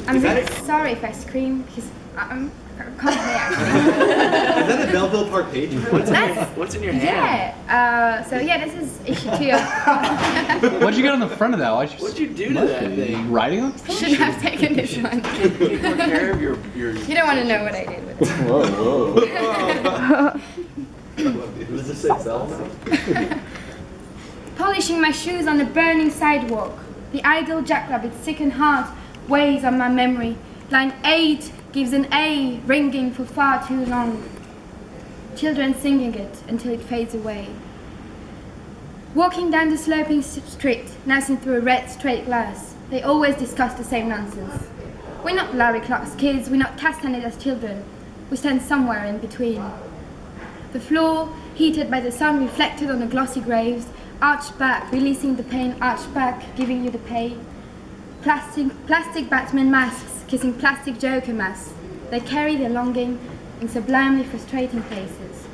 I'm really sorry if I scream because I can't hear actually. Is that a Belleville Park page? What's in your hand? Yeah. So yeah, this is issue 2 of. What'd you get on the front of that? What'd you do to that thing? Writing on? Should have taken this one. Can you take more care of your... You don't want to know what I did with it. Whoa. Does this say self? Polishing my shoes on the burning sidewalk. The idle jackrabbit's sickened heart weighs on my memory. Line 8 gives an A ringing for far too long. Children singing it until it fades away. Walking down the sloping street, nosing through a red straight glass, they always discuss the same nonsense. We're not Larry Clark's kids, we're not Castaneda's children. We stand somewhere in between. The floor, heated by the sun, reflected on the glossy graves, arched back, releasing the pain, arched back, giving you the pay. Plastic Batman masks, kissing plastic Joker masks. They carry their longing in sublimely frustrating places.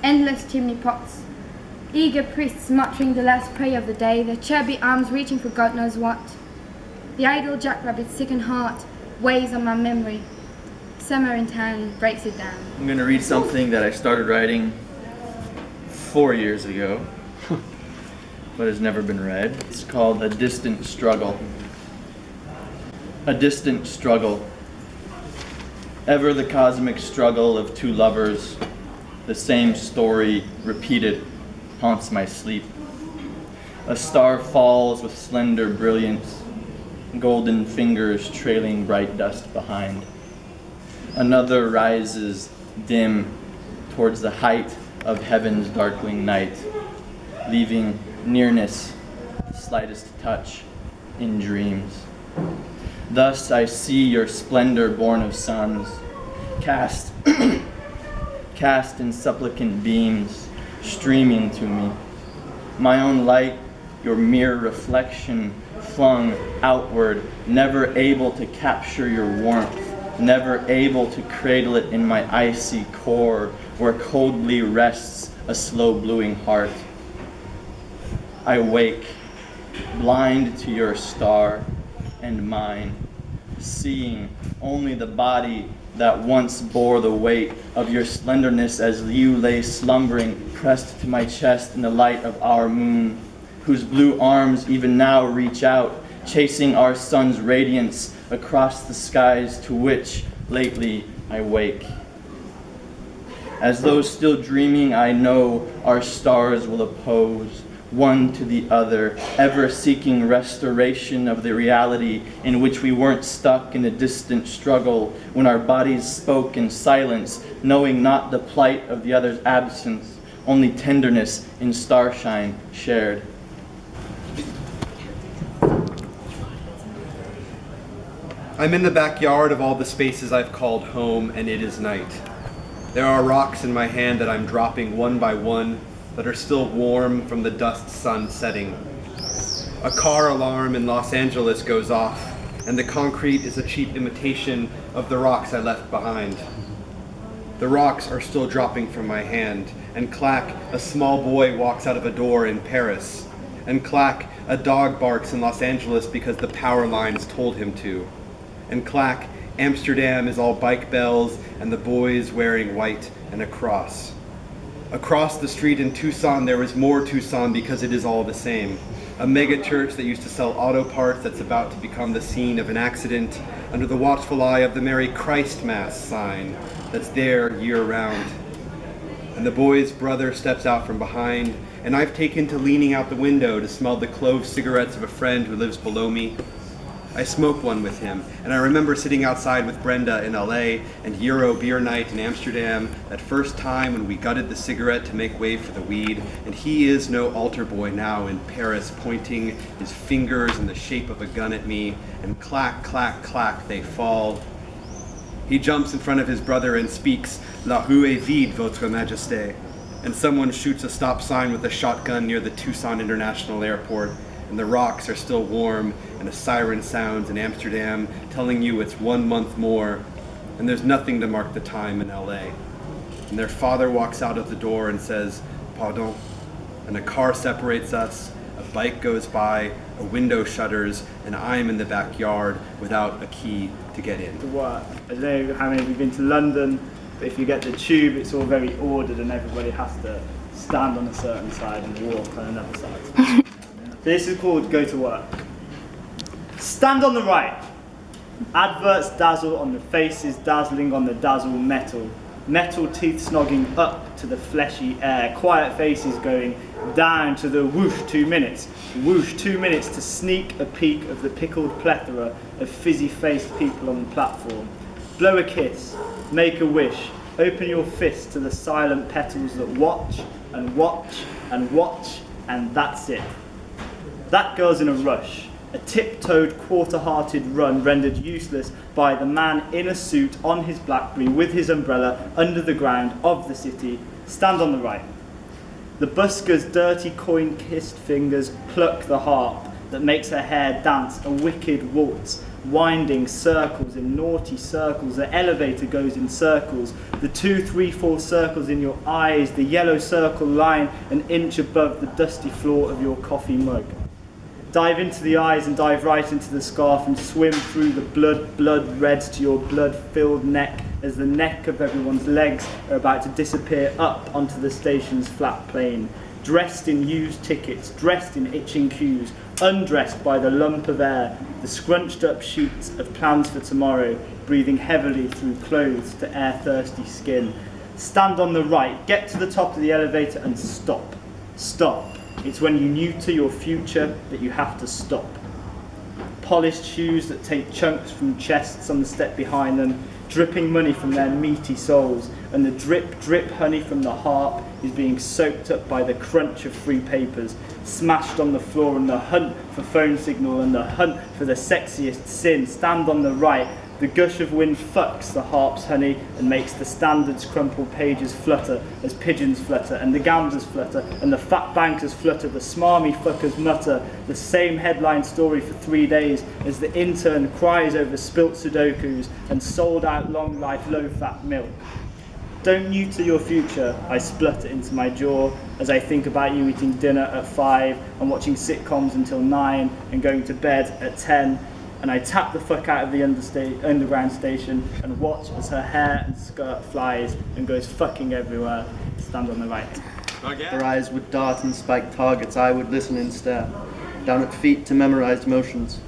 Endless chimney pots, eager priests muttering the last prayer of the day, their chubby arms reaching for God knows what. The idle jackrabbit's sickened heart weighs on my memory. Summer in town breaks it down. I'm going to read something that I started writing 4 years ago, but has never been read. It's called A Distant Struggle. A distant struggle. Ever the cosmic struggle of two lovers, the same story repeated haunts my sleep. A star falls with slender brilliance, golden fingers trailing bright dust behind. Another rises dim towards the height of heaven's darkling night, leaving nearness, the slightest touch, in dreams. Thus I see your splendor born of suns, cast in supplicant beams, streaming to me. My own light, your mere reflection, flung outward, never able to capture your warmth, never able to cradle it in my icy core, where coldly rests a slow-bluing heart. I wake, blind to your star and mine, seeing only the body that once bore the weight of your slenderness as you lay slumbering, pressed to my chest in the light of our moon, whose blue arms even now reach out, chasing our sun's radiance across the skies to which lately I wake. As though still dreaming, I know our stars will oppose, one to the other, ever seeking restoration of the reality in which we weren't stuck in a distant struggle when our bodies spoke in silence, knowing not the plight of the other's absence, only tenderness in starshine shared. I'm in the backyard of all the spaces I've called home, and it is night. There are rocks in my hand that I'm dropping one by one that are still warm from the dust sun setting. A car alarm in Los Angeles goes off, and the concrete is a cheap imitation of the rocks I left behind. The rocks are still dropping from my hand, and clack, a small boy walks out of a door in Paris, and clack, a dog barks in Los Angeles because the power lines told him to. And clack, Amsterdam is all bike bells and the boys wearing white and a cross. Across the street in Tucson, there is more Tucson because it is all the same. A mega church that used to sell auto parts that's about to become the scene of an accident under the watchful eye of the Merry Christ Mass sign that's there year round. And the boy's brother steps out from behind, and I've taken to leaning out the window to smell the clove cigarettes of a friend who lives below me. I smoke one with him, and I remember sitting outside with Brenda in LA and Euro beer night in Amsterdam, that first time when we gutted the cigarette to make way for the weed, and he is no altar boy now in Paris, pointing his fingers in the shape of a gun at me, and clack, clack, clack, they fall. He jumps in front of his brother and speaks, "La rue est vide, votre majesté," and someone shoots a stop sign with a shotgun near the Tucson International Airport, and the rocks are still warm, and a siren sounds in Amsterdam telling you it's 1 month more, and there's nothing to mark the time in LA. And their father walks out of the door and says, "Pardon," and a car separates us, a bike goes by, a window shutters, and I'm in the backyard without a key to get in. To work. I don't know how many of you have been to London, but if you get the tube, it's all very ordered and everybody has to stand on a certain side and walk on another side. So this is called go to work. Stand on the right. Adverts dazzle on the faces, dazzling on the dazzle metal. Metal teeth snogging up to the fleshy air. Quiet faces going down to the whoosh 2 minutes. Whoosh 2 minutes to sneak a peek of the pickled plethora of fizzy-faced people on the platform. Blow a kiss, make a wish, open your fist to the silent petals that watch and watch and watch, and that's it. That girl's in a rush. A tiptoed, quarter-hearted run rendered useless by the man in a suit on his BlackBerry with his umbrella under the ground of the city. Stand on the right. The busker's dirty coin-kissed fingers pluck the harp that makes her hair dance a wicked waltz, winding circles in naughty circles. The elevator goes in circles. The 2, 3, 4 circles in your eyes, the yellow circle line an inch above the dusty floor of your coffee mug. Dive into the eyes and dive right into the scarf and swim through the blood reds to your blood-filled neck as the neck of everyone's legs are about to disappear up onto the station's flat plane. Dressed in used tickets, dressed in itching queues, undressed by the lump of air, the scrunched up sheets of plans for tomorrow, breathing heavily through clothes to air-thirsty skin. Stand on the right, get to the top of the elevator and stop. Stop. It's when you neuter your future that you have to stop. Polished shoes that take chunks from chests on the step behind them, dripping money from their meaty soles, and the drip, drip honey from the harp is being soaked up by the crunch of free papers, smashed on the floor in the hunt for phone signal and the hunt for the sexiest sin. Stand on the right. The gush of wind fucks the harp's honey and makes the standards crumpled pages flutter as pigeons flutter, and the gamblers flutter, and the fat bankers flutter, the smarmy fuckers mutter the same headline story for 3 days as the intern cries over spilt sudokus and sold out long life low fat milk. Don't neuter your future, I splutter into my jaw as I think about you eating dinner at 5 and watching sitcoms until 9 and going to bed at 10. And I tap the fuck out of the underground station and watch as her hair and skirt flies and goes fucking everywhere. Stand on the right. Her eyes would dart and spike targets, I would listen and stare, down at feet to memorized motions.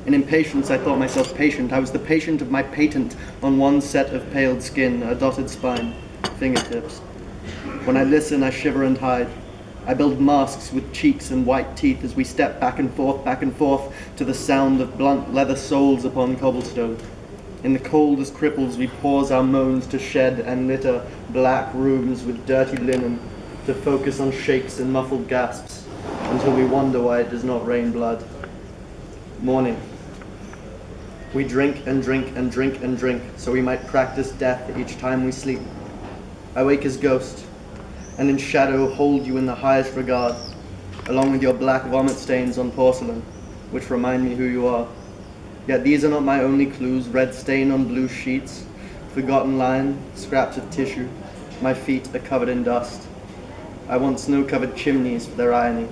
In impatience I thought myself patient, I was the patient of my patent on one set of paled skin, a dotted spine, fingertips. When I listen I shiver and hide. I build masks with cheeks and white teeth as we step back and forth to the sound of blunt leather soles upon cobblestone. In the cold as cripples we pause our moans to shed and litter black rooms with dirty linen, to focus on shakes and muffled gasps, until we wonder why it does not rain blood. Morning. We drink and drink and drink and drink, so we might practice death each time we sleep. I wake as ghost, and in shadow hold you in the highest regard, along with your black vomit stains on porcelain, which remind me who you are. Yet these are not my only clues, red stain on blue sheets, forgotten line, scraps of tissue, my feet are covered in dust. I want snow-covered chimneys for their irony,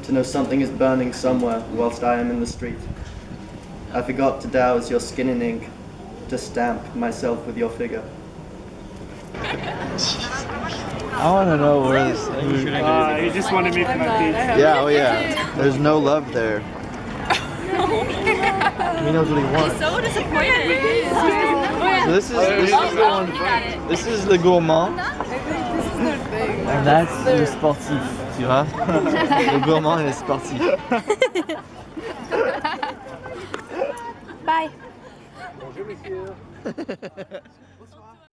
to know something is burning somewhere whilst I am in the street. I forgot to douse your skin in ink, to stamp myself with your figure. I want to know where this You just wanted me for my pizza. Yeah, oh yeah. There's no love there. He knows what he wants. He's so disappointed. So this is the one. This is le gourmand. And that's le sportif, tu vois. Le gourmand et le sportif. Bye. Bonjour, monsieur.